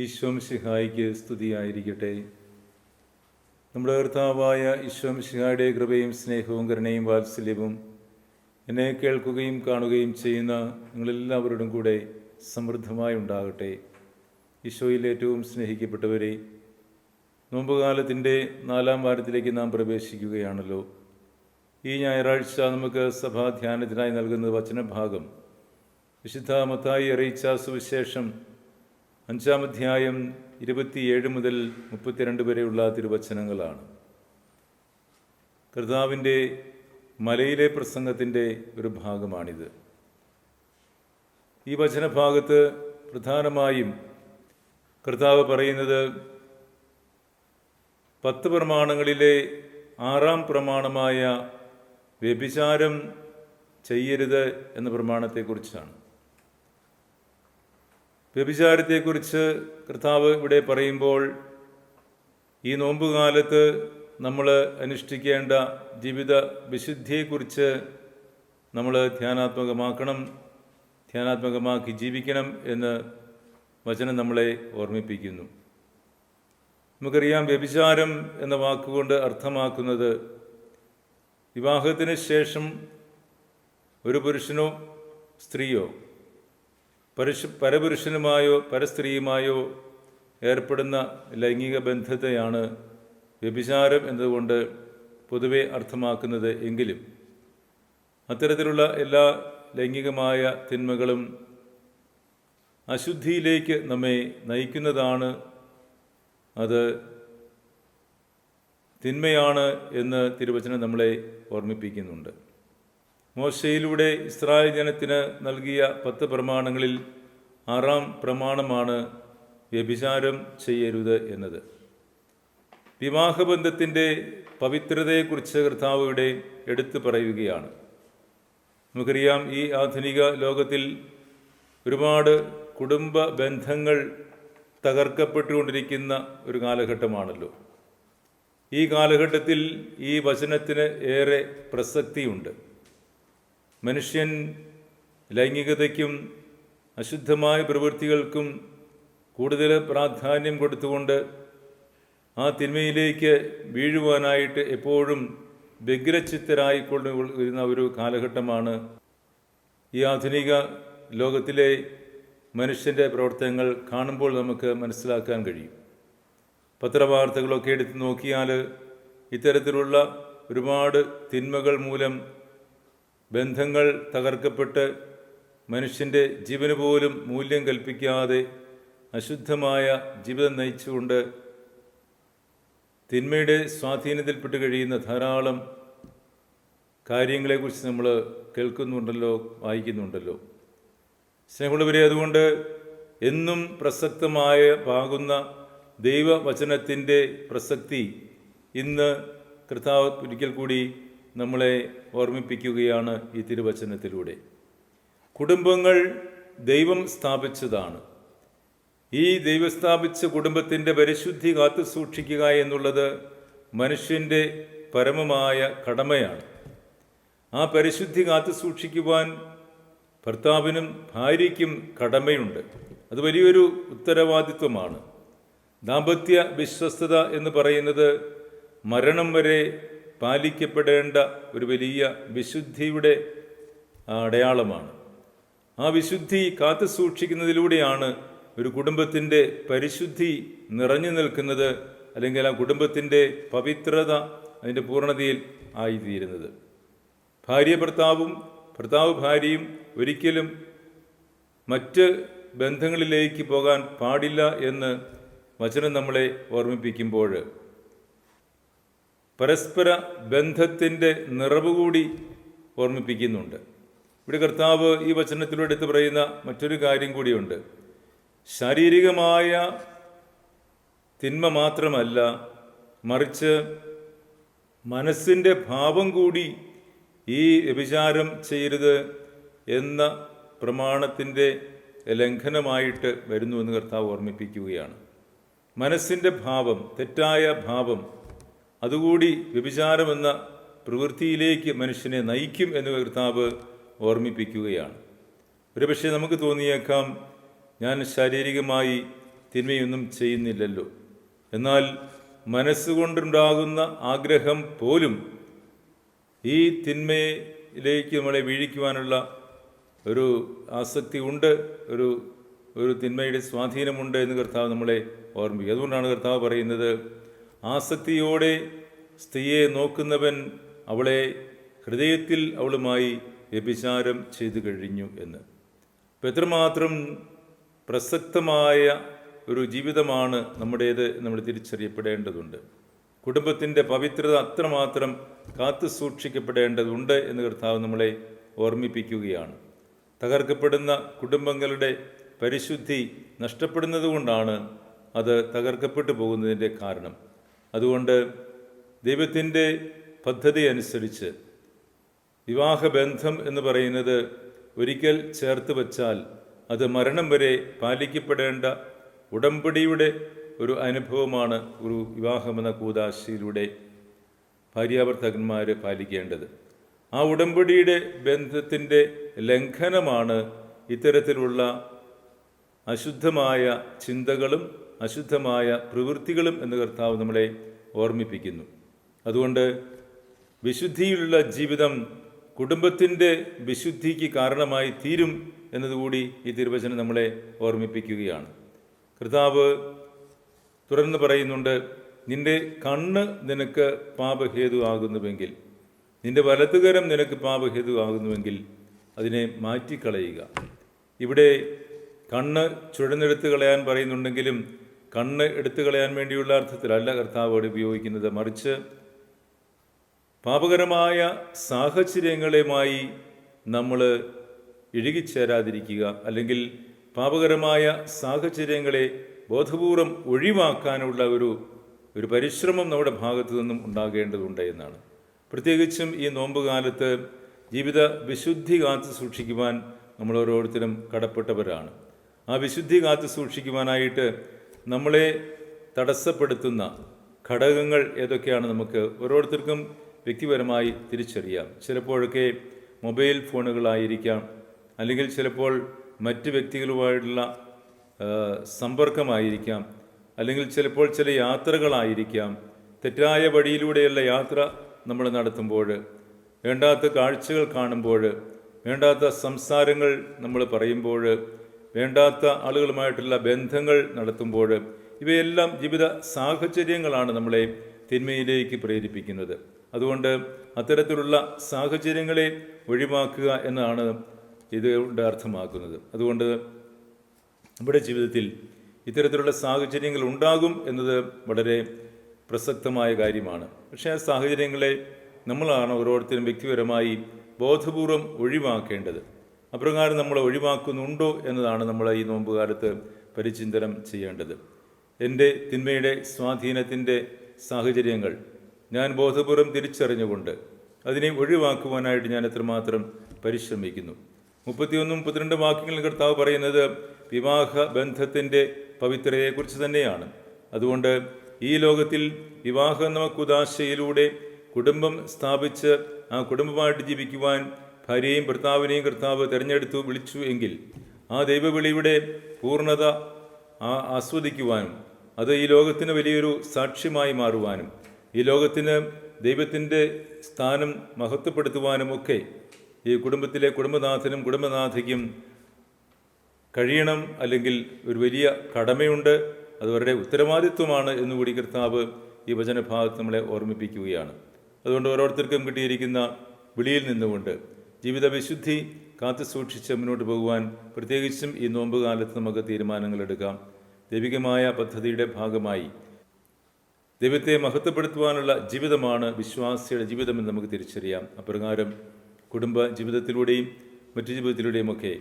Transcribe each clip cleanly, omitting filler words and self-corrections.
ഈശോ മിശിഹായ്ക്ക് സ്തുതിയായിരിക്കട്ടെ. നമ്മുടെ കർത്താവായ ഈശോ മിശിഹായുടെ കൃപയും സ്നേഹവും കരുണയും വാത്സല്യവും എന്നെ കേൾക്കുകയും കാണുകയും ചെയ്യുന്ന നിങ്ങളെല്ലാവരോടും കൂടെ സമൃദ്ധമായി ഉണ്ടാകട്ടെ. ഈശോയിൽ ഏറ്റവും സ്നേഹിക്കപ്പെട്ടവരെ, നോമ്പുകാലത്തിൻ്റെ 4-ാം വാരത്തിലേക്ക് നാം പ്രവേശിക്കുകയാണല്ലോ. ഈ ഞായറാഴ്ച നമുക്ക് സഭാധ്യാനത്തിനായി നൽകുന്ന വചനഭാഗം വിശുദ്ധ മത്തായി അറിയിച്ച സുവിശേഷം 5-ാം അധ്യായം 27 മുതൽ 32 വരെയുള്ള തിരുവചനങ്ങളാണ്. കർത്താവിൻ്റെ മലയിലെ പ്രസംഗത്തിൻ്റെ ഒരു ഭാഗമാണിത്. ഈ വചനഭാഗത്ത് പ്രധാനമായും കർത്താവ് പറയുന്നത് 10 പ്രമാണങ്ങളിലെ 6-ാം പ്രമാണമായ വ്യഭിചാരം ചെയ്യരുത് എന്ന പ്രമാണത്തെക്കുറിച്ചാണ്. വ്യഭിചാരത്തെക്കുറിച്ച് കർത്താവ് ഇവിടെ പറയുമ്പോൾ ഈ നോമ്പുകാലത്ത് നമ്മൾ അനുഷ്ഠിക്കേണ്ട ജീവിത വിശുദ്ധിയെക്കുറിച്ച് നമ്മൾ ധ്യാനാത്മകമാക്കി ജീവിക്കണം എന്ന് വചനം നമ്മളെ ഓർമ്മിപ്പിക്കുന്നു. നമുക്കറിയാം, വ്യഭിചാരം എന്ന വാക്കുകൊണ്ട് അർത്ഥമാക്കുന്നത് വിവാഹത്തിന് ശേഷം ഒരു പുരുഷനോ സ്ത്രീയോ പരപുരുഷനുമായോ പരസ്ത്രീയുമായോ ഏർപ്പെടുന്ന ലൈംഗിക ബന്ധത്തെയാണ് വ്യഭിചാരം എന്നതുകൊണ്ട് പൊതുവെ അർത്ഥമാക്കുന്നത്. എങ്കിലും അത്തരത്തിലുള്ള എല്ലാ ലൈംഗികമായ തിന്മകളും അശുദ്ധിയിലേക്ക് നമ്മെ നയിക്കുന്നതാണ്. അത് തിന്മയാണ് എന്ന് തിരുവചനം നമ്മളെ ഓർമ്മിപ്പിക്കുന്നുണ്ട്. മോശയിലൂടെ ഇസ്രായേൽ ജനത്തിന് നൽകിയ 10 പ്രമാണങ്ങളിൽ 6-ാം പ്രമാണമാണ് വ്യഭിചാരം ചെയ്യരുത് എന്നത്. വിവാഹബന്ധത്തിൻ്റെ പവിത്രതയെക്കുറിച്ച് കർത്താവ് ഇവിടെ എടുത്തു പറയുകയാണ്. നമുക്കറിയാം, ഈ ആധുനിക ലോകത്തിൽ ഒരുപാട് കുടുംബ ബന്ധങ്ങൾ തകർക്കപ്പെട്ടുകൊണ്ടിരിക്കുന്ന ഒരു കാലഘട്ടമാണല്ലോ. ഈ കാലഘട്ടത്തിൽ ഈ വചനത്തിന് ഏറെ പ്രസക്തിയുണ്ട്. മനുഷ്യൻ ലൈംഗികതയ്ക്കും അശുദ്ധമായ പ്രവൃത്തികൾക്കും കൂടുതൽ പ്രാധാന്യം കൊടുത്തുകൊണ്ട് ആ തിന്മയിലേക്ക് വീഴുവാനായിട്ട് എപ്പോഴും വ്യഗ്രചിത്തരായിക്കൊണ്ട് വരുന്ന ഒരു കാലഘട്ടമാണ്. ഈ ആധുനിക ലോകത്തിലെ മനുഷ്യൻ്റെ പ്രവർത്തനങ്ങൾ കാണുമ്പോൾ നമുക്ക് മനസ്സിലാക്കാൻ കഴിയും. പത്രവാർത്തകളൊക്കെ എടുത്ത് നോക്കിയാൽ ഇത്തരത്തിലുള്ള ഒരുപാട് തിന്മകൾ മൂലം ബന്ധങ്ങൾ തകർക്കപ്പെട്ട് മനുഷ്യൻ്റെ ജീവന് പോലും മൂല്യം കൽപ്പിക്കാതെ അശുദ്ധമായ ജീവിതം നയിച്ചുകൊണ്ട് തിന്മയുടെ സ്വാധീനത്തിൽപ്പെട്ട് കഴിയുന്ന ധാരാളം കാര്യങ്ങളെക്കുറിച്ച് നമ്മൾ കേൾക്കുന്നുണ്ടല്ലോ, വായിക്കുന്നുണ്ടല്ലോ. സ്നേഹമുള്ളവരെ, അതുകൊണ്ട് എന്നും പാകുന്ന ദൈവവചനത്തിൻ്റെ പ്രസക്തി ഇന്ന് കർത്താവ് ഒരിക്കൽ കൂടി നമ്മളെ ഓർമ്മിപ്പിക്കുകയാണ് ഈ തിരുവചനത്തിലൂടെ. കുടുംബങ്ങൾ ദൈവം സ്ഥാപിച്ചതാണ്. ഈ ദൈവം സ്ഥാപിച്ച കുടുംബത്തിൻ്റെ പരിശുദ്ധി കാത്തു സൂക്ഷിക്കുക എന്നുള്ളത് മനുഷ്യൻ്റെ പരമമായ കടമയാണ്. ആ പരിശുദ്ധി കാത്തു സൂക്ഷിക്കുവാൻ ഭർത്താവിനും ഭാര്യയ്ക്കും കടമയുണ്ട്. അത് വലിയൊരു ഉത്തരവാദിത്വമാണ്. ദാമ്പത്യ വിശ്വസ്തത എന്ന് പറയുന്നത് മരണം വരെ പാലിക്കപ്പെടേണ്ട ഒരു വലിയ വിശുദ്ധിയുടെ അടയാളമാണ്. ആ വിശുദ്ധി കാത്തു സൂക്ഷിക്കുന്നതിലൂടെയാണ് ഒരു കുടുംബത്തിൻ്റെ പരിശുദ്ധി നിറഞ്ഞു നിൽക്കുന്നത്, അല്ലെങ്കിൽ ആ കുടുംബത്തിൻ്റെ പവിത്രത അതിൻ്റെ പൂർണ്ണതയിൽ ആയിത്തീരുന്നത്. ഭർത്താവ് ഭാര്യയും ഒരിക്കലും മറ്റ് ബന്ധങ്ങളിലേക്ക് പോകാൻ പാടില്ല എന്ന് വചനം നമ്മളെ ഓർമ്മിപ്പിക്കുമ്പോൾ പരസ്പര ബന്ധത്തിൻ്റെ നിറവ് കൂടി ഓർമ്മിപ്പിക്കുന്നുണ്ട്. ഇവിടെ കർത്താവ് ഈ വചനത്തിലൂടെ എടുത്ത് പറയുന്ന മറ്റൊരു കാര്യം കൂടിയുണ്ട്. ശാരീരികമായ തിന്മ മാത്രമല്ല, മറിച്ച് മനസ്സിൻ്റെ ഭാവം കൂടി ഈ വ്യഭിചാരം ചെയ്യരുത് എന്ന പ്രമാണത്തിൻ്റെ ലംഘനമായിട്ട് വരുന്നുവെന്ന് കർത്താവ് ഓർമ്മിപ്പിക്കുകയാണ്. മനസ്സിൻ്റെ ഭാവം, തെറ്റായ ഭാവം, അതുകൂടി വ്യഭിചാരമെന്ന പ്രവൃത്തിയിലേക്ക് മനുഷ്യനെ നയിക്കും എന്ന് കർത്താവ് ഓർമ്മിപ്പിക്കുകയാണ്. ഒരുപക്ഷെ നമുക്ക് തോന്നിയേക്കാം, ഞാൻ ശാരീരികമായി തിന്മയൊന്നും ചെയ്യുന്നില്ലല്ലോ. എന്നാൽ മനസ്സുകൊണ്ടുണ്ടാകുന്ന ആഗ്രഹം പോലും ഈ തിന്മയിലേക്ക് നമ്മളെ വീഴിക്കുവാനുള്ള ഒരു ആസക്തി ഉണ്ട്, ഒരു തിന്മയുടെ സ്വാധീനമുണ്ട് എന്ന് കർത്താവ് നമ്മളെ ഓർമ്മിക്കുക. അതുകൊണ്ടാണ് കർത്താവ് പറയുന്നത്, ആസക്തിയോടെ സ്ത്രീയെ നോക്കുന്നവൻ അവളെ ഹൃദയത്തിൽ അവളുമായി വ്യഭിചാരം ചെയ്തു കഴിഞ്ഞു എന്ന്. അപ്പം എത്രമാത്രം പ്രസക്തമായ ഒരു ജീവിതമാണ് നമ്മുടേത് നമ്മൾ തിരിച്ചറിയപ്പെടേണ്ടതുണ്ട്. കുടുംബത്തിൻ്റെ പവിത്രത അത്രമാത്രം കാത്തു സൂക്ഷിക്കപ്പെടേണ്ടതുണ്ട് എന്ന് കർത്താവ് നമ്മളെ ഓർമ്മിപ്പിക്കുകയാണ്. തകർക്കപ്പെടുന്ന കുടുംബങ്ങളുടെ പരിശുദ്ധി നഷ്ടപ്പെടുന്നത് കൊണ്ടാണ് അത് തകർക്കപ്പെട്ടു പോകുന്നതിൻ്റെ കാരണം. അതുകൊണ്ട് ദൈവത്തിൻ്റെ പദ്ധതി അനുസരിച്ച് വിവാഹബന്ധം എന്ന് പറയുന്നത് ഒരിക്കൽ ചേർത്ത് വച്ചാൽ അത് മരണം വരെ പാലിക്കപ്പെടേണ്ട ഉടമ്പടിയുടെ ഒരു അനുഭവമാണ് ഒരു വിവാഹമെന്ന കൂദാശയിലൂടെ ഭാര്യാഭർത്താക്കന്മാർ പാലിക്കേണ്ടത്. ആ ഉടമ്പടിയുടെ ബന്ധത്തിൻ്റെ ലംഘനമാണ് ഇത്തരത്തിലുള്ള അശുദ്ധമായ ചിന്തകളും അശുദ്ധമായ പ്രവൃത്തികളും എന്ന് കർത്താവ് നമ്മളെ ഓർമ്മിപ്പിക്കുന്നു. അതുകൊണ്ട് വിശുദ്ധിയിലുള്ള ജീവിതം കുടുംബത്തിൻ്റെ വിശുദ്ധിക്ക് കാരണമായി തീരും എന്നതുകൂടി ഈ തിരുവചനം നമ്മളെ ഓർമ്മിപ്പിക്കുകയാണ്. കർത്താവ് തുടർന്ന് പറയുന്നുണ്ട്, നിന്റെ കണ്ണ് നിനക്ക് പാപഹേതു ആകുന്നുവെങ്കിൽ, നിന്റെ വലതുകരം നിനക്ക് പാപഹേതു ആകുന്നുവെങ്കിൽ അതിനെ മാറ്റിക്കളയുക. ഇവിടെ കണ്ണ് ചുഴന്നെടുത്ത് കളയാൻ പറയുന്നുണ്ടെങ്കിലും കണ്ണ് എടുത്തു കളയാൻ വേണ്ടിയുള്ള അർത്ഥത്തിലല്ല കർത്താവ് അവിടെ ഉപയോഗിക്കുന്നത്. മറിച്ച് പാപകരമായ സാഹചര്യങ്ങളുമായി നമ്മൾ ഇഴുകിച്ചേരാതിരിക്കുക, അല്ലെങ്കിൽ പാപകരമായ സാഹചര്യങ്ങളെ ബോധപൂർവം ഒഴിവാക്കാനുള്ള ഒരു പരിശ്രമം നമ്മുടെ ഭാഗത്തു നിന്നും ഉണ്ടാകേണ്ടതുണ്ട് എന്നാണ്. പ്രത്യേകിച്ചും ഈ നോമ്പുകാലത്ത് ജീവിത വിശുദ്ധി കാത്തു സൂക്ഷിക്കുവാൻ നമ്മൾ ഓരോരുത്തരും കടപ്പെട്ടവരാണ്. ആ വിശുദ്ധി കാത്തു സൂക്ഷിക്കുവാനായിട്ട് നമ്മളെ തടസ്സപ്പെടുത്തുന്ന ഘടകങ്ങൾ ഏതൊക്കെയാണ് നമുക്ക് ഓരോരുത്തർക്കും വ്യക്തിപരമായി തിരിച്ചറിയാം. ചിലപ്പോഴൊക്കെ മൊബൈൽ ഫോണുകളായിരിക്കാം, അല്ലെങ്കിൽ ചിലപ്പോൾ മറ്റ് വ്യക്തികളുമായിട്ടുള്ള സമ്പർക്കമായിരിക്കാം, അല്ലെങ്കിൽ ചിലപ്പോൾ ചില യാത്രകളായിരിക്കാം. തെറ്റായ വഴിയിലൂടെയുള്ള യാത്ര നമ്മൾ നടത്തുമ്പോൾ, വേണ്ടാത്ത കാഴ്ചകൾ കാണുമ്പോൾ, വേണ്ടാത്ത സംസാരങ്ങൾ നമ്മൾ പറയുമ്പോൾ, വേണ്ടാത്ത ആളുകളുമായിട്ടുള്ള ബന്ധങ്ങൾ നടത്തുമ്പോൾ, ഇവയെല്ലാം ജീവിത സാഹചര്യങ്ങളാണ് നമ്മളെ തിന്മയിലേക്ക് പ്രേരിപ്പിക്കുന്നത്. അതുകൊണ്ട് അത്തരത്തിലുള്ള സാഹചര്യങ്ങളെ ഒഴിവാക്കുക എന്നാണ് ഇതുകൊണ്ട് അർത്ഥമാക്കുന്നത്. അതുകൊണ്ട് നമ്മുടെ ജീവിതത്തിൽ ഇത്തരത്തിലുള്ള സാഹചര്യങ്ങൾ ഉണ്ടാകും എന്നത് വളരെ പ്രസക്തമായ കാര്യമാണ്. പക്ഷേ ആ സാഹചര്യങ്ങളെ നമ്മളാണ് ഓരോരുത്തരും വ്യക്തിപരമായി ബോധപൂർവം ഒഴിവാക്കേണ്ടത്. അപ്രകാരം നമ്മൾ ഒഴിവാക്കുന്നുണ്ടോ എന്നതാണ് നമ്മൾ ഈ നോമ്പുകാലത്ത് പരിചിന്തനം ചെയ്യേണ്ടത്. എൻ്റെ തിന്മയുടെ സ്വാധീനത്തിൻ്റെ സാഹചര്യങ്ങൾ ഞാൻ ബോധപൂർവം തിരിച്ചറിഞ്ഞുകൊണ്ട് അതിനെ ഒഴിവാക്കുവാനായിട്ട് ഞാൻ എത്രമാത്രം പരിശ്രമിക്കുന്നു. 31, 32 വാക്യങ്ങളിൽ കർത്താവ് പറയുന്നത് വിവാഹ ബന്ധത്തിൻ്റെ പവിത്രതയെക്കുറിച്ച് തന്നെയാണ്. അതുകൊണ്ട് ഈ ലോകത്തിൽ വിവാഹ എന്ന കുദാശയിലൂടെ കുടുംബം സ്ഥാപിച്ച് ആ കുടുംബമായിട്ട് ജീവിക്കുവാൻ ഭാര്യയും ഭർത്താവിനെയും കർത്താവ് തിരഞ്ഞെടുത്തു വിളിച്ചു എങ്കിൽ ആ ദൈവവിളിയുടെ പൂർണ്ണത ആസ്വദിക്കുവാനും അത് ഈ ലോകത്തിന് വലിയൊരു സാക്ഷ്യമായി മാറുവാനും ഈ ലോകത്തിന് ദൈവത്തിൻ്റെ സ്ഥാനം മഹത്വപ്പെടുത്തുവാനും ഒക്കെ ഈ കുടുംബത്തിലെ കുടുംബനാഥനും കുടുംബനാഥയ്ക്കും കഴിയണം. അല്ലെങ്കിൽ ഒരു വലിയ കടമയുണ്ട്, അത് അവരുടെ ഉത്തരവാദിത്വമാണ് എന്നുകൂടി കർത്താവ് ഈ വചനഭാഗത്ത് നമ്മളെ ഓർമ്മിപ്പിക്കുകയാണ്. അതുകൊണ്ട് ഓരോരുത്തർക്കും കിട്ടിയിരിക്കുന്ന വിളിയിൽ നിന്നുകൊണ്ട് ജീവിത വിശുദ്ധി കാത്തു സൂക്ഷിച്ച് മുന്നോട്ട് പോകുവാൻ പ്രത്യേകിച്ചും ഈ നോമ്പ് കാലത്ത് നമുക്ക് തീരുമാനങ്ങൾ എടുക്കാം. ദൈവികമായ പദ്ധതിയുടെ ഭാഗമായി ദൈവത്തെ മഹത്വപ്പെടുത്തുവാനുള്ള ജീവിതമാണ് വിശ്വാസിയുടെ ജീവിതമെന്ന് നമുക്ക് തിരിച്ചറിയാം. അപ്രകാരം കുടുംബ ജീവിതത്തിലൂടെയും മറ്റു ജീവിതത്തിലൂടെയുമൊക്കെ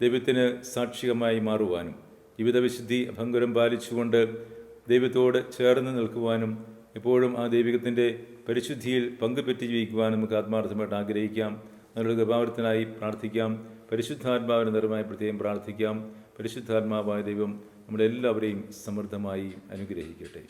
ദൈവത്തിന് സാക്ഷികമായി മാറുവാനും ജീവിതവിശുദ്ധി അഭംഗുരം പാലിച്ചുകൊണ്ട് ദൈവത്തോട് ചേർന്ന് നിൽക്കുവാനും എപ്പോഴും ആ ദൈവികത്തിൻ്റെ പരിശുദ്ധിയിൽ പങ്കുപറ്റി ജീവിക്കുവാനും നമുക്ക് ആത്മാർത്ഥമായിട്ട് ആഗ്രഹിക്കാം. അതിനുള്ള കൃപാവരത്തിനായി പ്രാർത്ഥിക്കാം. പരിശുദ്ധാത്മാവിന് നിറമായി പ്രത്യേകം പ്രാർത്ഥിക്കാം. പരിശുദ്ധാത്മാവായ ദൈവം നമ്മളെല്ലാവരെയും സമൃദ്ധമായി അനുഗ്രഹിക്കട്ടെ.